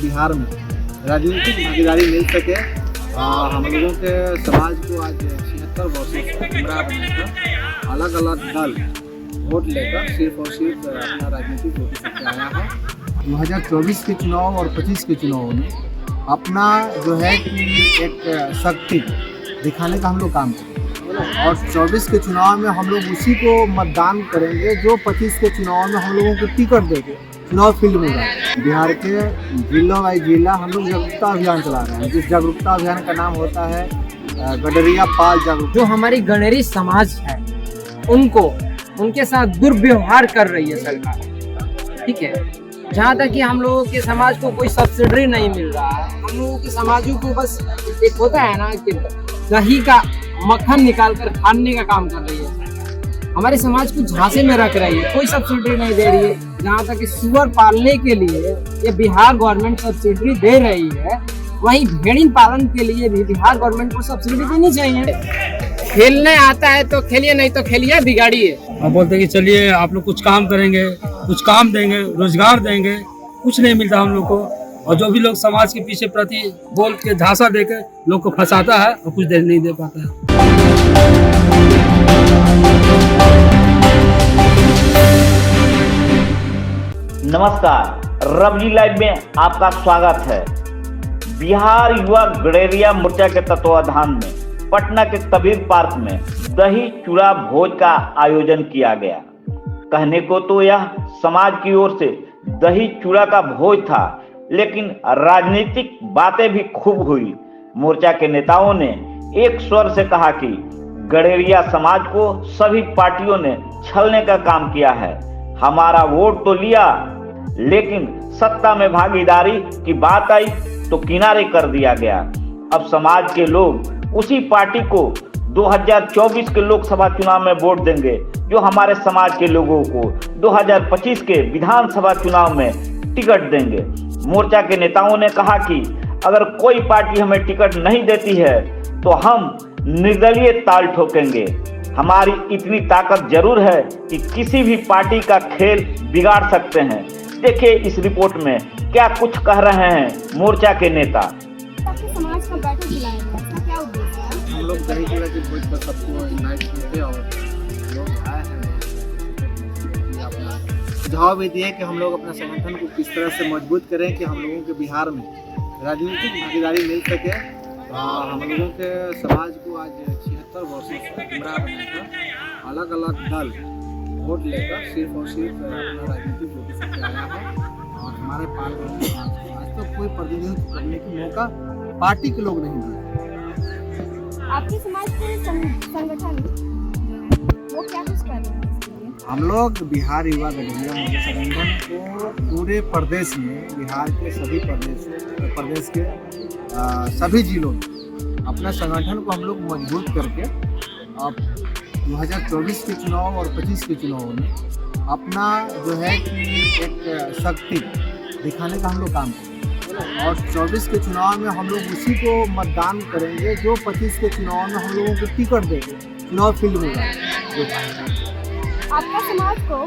बिहार में राजनीतिक भागीदारी मिल सके। हम लोगों के समाज को आज 76 वर्षों से गुमराह बनाकर अलग अलग दल वोट लेकर सिर्फ और सिर्फ अपना राजनीतिक वोट से आया है। 2024 के चुनाव और 25 के चुनाव में अपना जो है कि एक शक्ति दिखाने का हम लोग काम करेंगे और 24 के चुनाव में हम लोग उसी को मतदान करेंगे जो 25 के चुनाव में हम लोगों को टिकट देंगे चुनाव फील्ड में जाए। बिहार के जिला बाई जिला हम लोग जागरूकता अभियान चला रहे हैं, जिस जागरूकता अभियान का नाम होता है गडरिया पाल जागरूकता। जो हमारी गणेरी समाज है उनके साथ दुर्व्यवहार कर रही है सरकार, ठीक है। जहाँ तक कि हम लोगों के समाज को कोई सब्सिडी नहीं मिल रहा है, हम लोगों के समाजों को बस एक होता है ना कि दही का मक्खन निकाल कर खाने का काम कर रही है। हमारे समाज को झांसे में रख रही है, कोई सब्सिडी नहीं दे रही है। जहाँ तक कि सुअर पालने के लिए ये बिहार गवर्नमेंट सब्सिडी दे रही है, वहीं भेड़िन पालन के लिए भी बिहार गवर्नमेंट को सब्सिडी देनी चाहिए। खेलने आता है तो खेलिए, नहीं तो खेलिए बिगाड़िए। हम बोलते हैं कि चलिए आप लोग कुछ काम करेंगे, कुछ काम देंगे, रोजगार देंगे, कुछ नहीं मिलता हम लोग को। और जो भी लोग समाज के पीछे प्रति बोल के झांसा देकर लोग को फंसाता है और कुछ नहीं दे पाता है। नमस्कार, रबजी लाइव में आपका स्वागत है। बिहार युवा गडेरिया मोर्चा के तत्वाधान में पटना के कबीर पार्क में दही चूड़ा भोज का आयोजन किया गया। कहने को तो यह समाज की ओर से दही चूड़ा का भोज था, लेकिन राजनीतिक बातें भी खूब हुई। मोर्चा के नेताओं ने एक स्वर से कहा कि गडेरिया समाज को सभी पार्टियों ने छलने का काम किया है। हमारा वोट तो लिया, लेकिन सत्ता में भागीदारी की बात आई तो किनारे कर दिया गया। अब समाज के लोग उसी पार्टी को 2024 के लोकसभा चुनाव में वोट देंगे जो हमारे समाज के लोगों को 2025 के विधानसभा चुनाव में टिकट देंगे। मोर्चा के नेताओं ने कहा कि अगर कोई पार्टी हमें टिकट नहीं देती है तो हम निर्दलीय ताल ठोकेंगे। हमारी इतनी ताकत जरूर है कि किसी भी पार्टी का खेल बिगाड़ सकते हैं। देखिए इस रिपोर्ट में क्या कुछ कह रहे हैं मोर्चा के नेता। समाज का बैठक बुलाया गया, इसका क्या उद्देश्य है? हम लोग दही चूड़ा के भोज पर सबको इनवाइट किए थे और लोग आए हैं। अपना सुझाव भी दिए कि हम लोग अपना संगठन को किस तरह से मजबूत करें कि हम लोगों के बिहार में राजनीतिक भागीदारी मिल सके। हम लोगों के समाज को आज 76 वर्षों से गुमराह बनाकर अलग अलग दल वोट लेकर सिर्फ और सिर्फ अपना राजनीतिक वोट से आया है। और हमारे पाल आज तो कोई प्रतिनिधित्व करने की मौका पार्टी के लोग नहीं दिए। आपके समाज के संगठन वो क्या कुछ कर रहे हैं? हम लोग बिहार युवा गडेरिया मोर्चा संगठन को पूरे प्रदेश में, बिहार के सभी प्रदेश के सभी जिलों में अपना संगठन को हम लोग मजबूत करके अब 2024 के चुनाव और 25 के चुनाव में अपना जो है कि एक शक्ति दिखाने का हम लोग काम करेंगे और 24 के चुनाव में हम लोग उसी को मतदान करेंगे जो 25 के चुनाव में हम लोगों को टिकट देंगे चुनाव फील्ड में जाए। आपका समाज को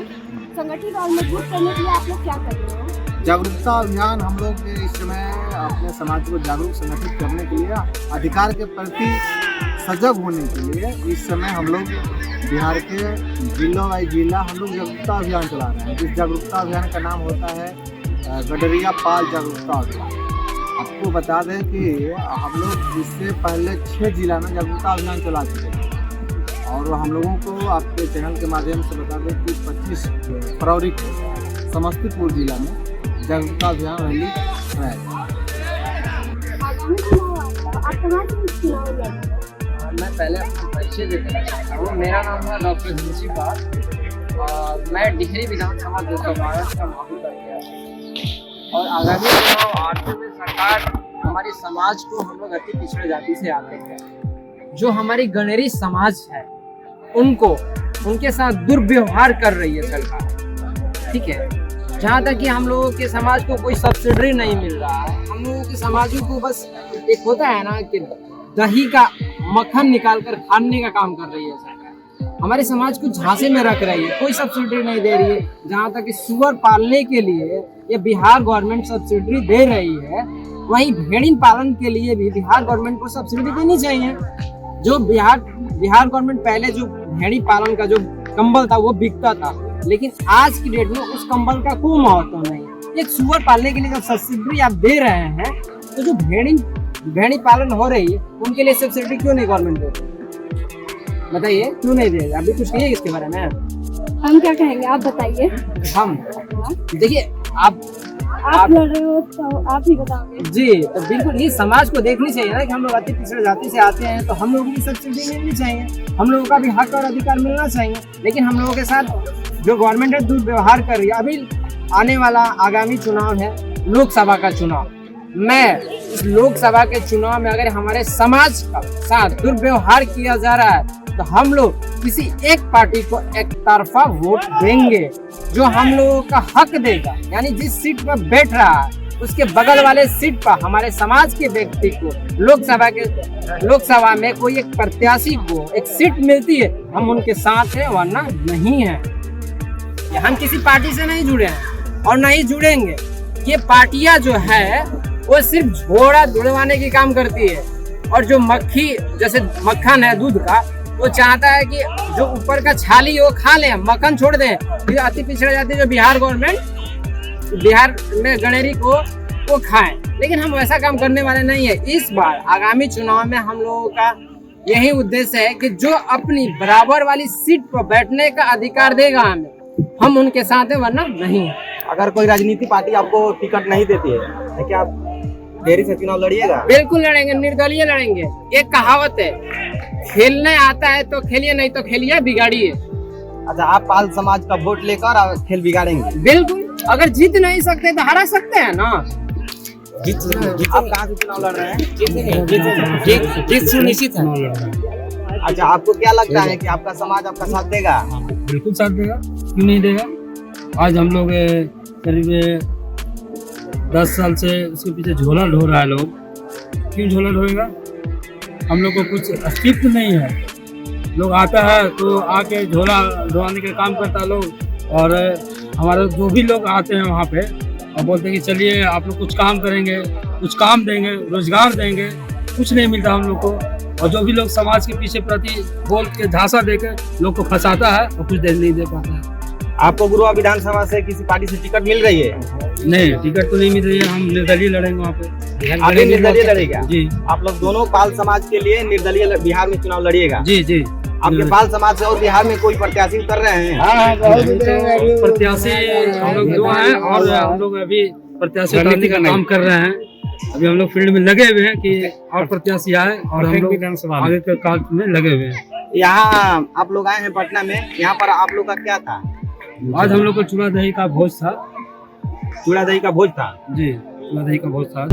संगठित और मजबूत करने के लिए आप लोग क्या कर रहे हैं? जागरूकता अभियान हम लोग इस समय अपने समाज को जागरूक संगठित करने के लिए, अधिकार के प्रति सजग होने के लिए इस समय हम लोग बिहार के जिला बाई जिला हम लोग जागरूकता अभियान चला रहे हैं, जिस जागरूकता अभियान का नाम होता है गडरिया पाल जागरूकता अभियान। आपको बता दें कि हम लोग इससे पहले 6 जिला में जागरूकता अभियान चला चुके हैं और हम लोगों को आपके चैनल के माध्यम से बता दें कि 25 फरवरी को समस्तीपुर जिला में जागरूकता अभियान रैली कराया। मैं पहले अपना परिचय देना चाहता हूँ। मेरा नाम है डॉक्टर हिंसी पाल और मैं डिहरी विधानसभा 212 का मामूल करके और आगामी चुनाव 8 में सरकार हमारे समाज को हम लोग अति पिछड़े जाति से आते हैं। जो हमारी गणेरी समाज है उनके साथ दुर्व्यवहार कर रही है सरकार, ठीक है। जहाँ तक कि हम लोगों के समाज को कोई सब्सिडी नहीं मिल रहा है, हम लोगों के समाजों को बस एक होता है ना कि दही का मक्खन निकाल कर खाने का काम कर रही है सरकार। हमारे समाज को झांसे में रख रही है, कोई सब्सिडी नहीं दे रही है। जहाँ तक कि सुअर पालने के लिए ये बिहार गवर्नमेंट सब्सिडी दे रही है, वहीं भेड़ी पालन के लिए भी बिहार गवर्नमेंट को सब्सिडी देनी चाहिए। जो बिहार गवर्नमेंट पहले जो भेड़ी पालन का जो कंबल था वो बिकता था, लेकिन आज की डेट में उस कंबल का कोई महत्व नहीं। एक सुअर पालने के लिए जब सब्सिडी आप दे रहे हैं, तो जो भेड़ी पालन हो रही है उनके लिए सब्सिडी क्यों नहीं गवर्नमेंट दे रही? बताइए क्यों नहीं दे रही? अभी कुछ कहिए इसके बारे में। हम क्या कहेंगे, आप बताइए। हम देखिए, आप लड़ रहे हो तो आप ही बताओगे जी। तो बिल्कुल ये समाज को देखनी चाहिए ना कि हम लोग अति पिछड़े जाति से आते हैं, तो हम लोगों की सब्सिडी मिलनी चाहिए, हम लोगों का भी हक और अधिकार मिलना चाहिए। लेकिन हम लोगों के साथ जो गवर्नमेंट है दुर्व्यवहार कर रही है। अभी आने वाला आगामी चुनाव है, लोकसभा का चुनाव। मैं इस लोकसभा के चुनाव में अगर हमारे समाज का साथ दुर्व्यवहार किया जा रहा है, तो हम लोग किसी एक पार्टी को एक तरफा वोट देंगे, जो हम लोगों का हक देगा। यानी जिस सीट पर बैठ रहा है उसके बगल वाले सीट पर हमारे समाज के व्यक्ति को लोकसभा में कोई एक प्रत्याशी को एक सीट मिलती है, हम उनके साथ हैं, वरना नहीं है। हम किसी पार्टी से नहीं जुड़े हैं और नहीं जुड़ेंगे। ये पार्टियां जो है वो सिर्फ झोड़ा जुड़वाने की काम करती है, और जो मक्खी जैसे मक्खन है दूध का, वो चाहता है कि जो ऊपर का छाली वो खा लें, मक्खन छोड़ दें। ये अति पिछड़ा जाति जो बिहार गवर्नमेंट बिहार में गणेरी को वो खाएं, लेकिन हम वैसा काम करने वाले नहीं है। इस बार आगामी चुनाव में हम लोगों का यही उद्देश्य है कि जो अपनी बराबर वाली सीट पर बैठने का अधिकार देगा हमें, हम उनके साथ हैं, वरना नहीं। अगर कोई राजनीति पार्टी आपको टिकट नहीं देती है, तो क्या आप डेयरी से चुनाव लड़िएगा? बिल्कुल लड़ेंगे, निर्दलीय लड़ेंगे। एक कहावत है, खेलने आता है तो खेलिए, नहीं तो खेलिए बिगाड़िए। अच्छा, आप पाल समाज का वोट लेकर आप खेल बिगाड़ेंगे? बिल्कुल, अगर जीत नहीं सकते तो हरा सकते हैं ना। आप कहाँ से चुनाव लड़ रहे हैं? जीत सुनिश्चित है। अच्छा, आपको क्या लगता है कि आपका समाज आपका साथ देगा? बिल्कुल साथ देगा, क्यों नहीं देगा। आज हम लोग करीब 10 साल से उसके पीछे झोला ढो रहा है लोग। क्यों झोला ढोएगा? हम लोग को कुछ अस्तित्व नहीं है। लोग आता है तो आके झोला ढोने का काम करता है लोग, और हमारे जो भी लोग आते हैं वहाँ पे और बोलते हैं कि चलिए आप लोग कुछ काम करेंगे, कुछ काम देंगे, रोजगार देंगे। कुछ नहीं मिलता हम लोग को, और जो भी लोग समाज के पीछे प्रति बोल के झांसा देकर लोग को फंसाता है और कुछ नहीं दे पाता है। आपको गुरुआ विधानसभा से किसी पार्टी से टिकट मिल रही है? नहीं, टिकट तो नहीं मिल रही है। हम निर्दलीय लड़ेंगे वहाँ पे। आगे निर्दलीय लड़ेगा? जी। आप लोग दोनों पाल समाज के लिए निर्दलीय बिहार में चुनाव लड़िएगा? जी जी। आपके पाल समाज से और बिहार में कोई प्रत्याशी उतर रहे हैं? प्रत्याशी हम लोग 2 हैं, और हम लोग अभी प्रत्याशी उतारने का काम कर रहे हैं। अभी हम लोग फील्ड में लगे हुए हैं कि और प्रत्याशी आए, और हम लोग आगे के काल में लगे हुए हैं। यहाँ आप लोग आए हैं पटना में, यहाँ पर आप लोग का क्या था? आज हम लोग को चूड़ा दही का भोज था। चूड़ा दही का भोज था? जी, चूड़ा दही का भोज था।